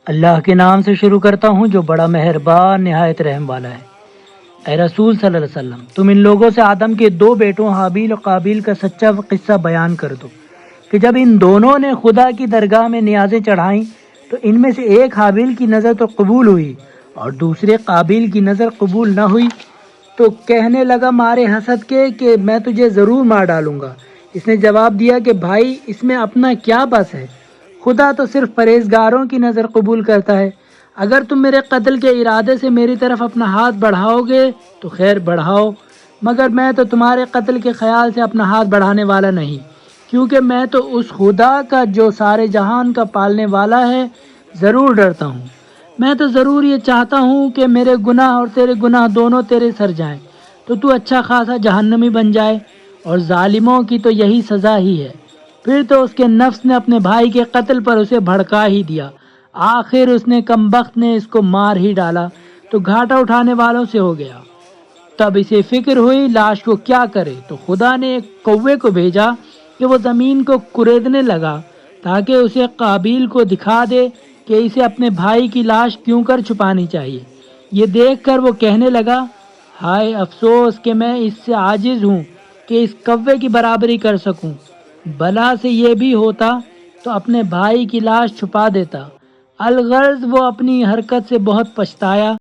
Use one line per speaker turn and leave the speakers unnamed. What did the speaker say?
اللہ کے نام سے شروع کرتا ہوں جو بڑا مہربان نہایت رحم والا ہے۔ اے رسول صلی اللہ علیہ وسلم، تم ان لوگوں سے آدم کے دو بیٹوں حابیل اور قابیل کا سچا قصہ بیان کر دو کہ جب ان دونوں نے خدا کی درگاہ میں نیازیں چڑھائیں تو ان میں سے ایک حابیل کی نظر تو قبول ہوئی اور دوسرے قابیل کی نظر قبول نہ ہوئی، تو کہنے لگا مارے حسد کے کہ میں تجھے ضرور مار ڈالوں گا۔ اس نے جواب دیا کہ بھائی اس میں اپنا کیا بس ہے، خدا تو صرف پرہیزگاروں کی نظر قبول کرتا ہے۔ اگر تم میرے قتل کے ارادے سے میری طرف اپنا ہاتھ بڑھاؤ گے تو خیر بڑھاؤ، مگر میں تو تمہارے قتل کے خیال سے اپنا ہاتھ بڑھانے والا نہیں، کیونکہ میں تو اس خدا کا جو سارے جہان کا پالنے والا ہے ضرور ڈرتا ہوں۔ میں تو ضرور یہ چاہتا ہوں کہ میرے گناہ اور تیرے گناہ دونوں تیرے سر جائیں، تو اچھا خاصا جہنمی بن جائے، اور ظالموں کی تو یہی سزا ہی ہے۔ پھر تو اس کے نفس نے اپنے بھائی کے قتل پر اسے بھڑکا ہی دیا، آخر اس نے کمبخت نے اس کو مار ہی ڈالا تو گھاٹا اٹھانے والوں سے ہو گیا۔ تب اسے فکر ہوئی لاش کو کیا کرے، تو خدا نے ایک کوے کو بھیجا کہ وہ زمین کو کریدنے لگا تاکہ اسے قابیل کو دکھا دے کہ اسے اپنے بھائی کی لاش کیوں کر چھپانی چاہیے۔ یہ دیکھ کر وہ کہنے لگا ہائے افسوس کہ میں اس سے عاجز ہوں کہ اس کوے کی برابری کر سکوں، بلا سے یہ بھی ہوتا تو اپنے بھائی کی لاش چھپا دیتا۔ الغرض وہ اپنی حرکت سے بہت پچھتایا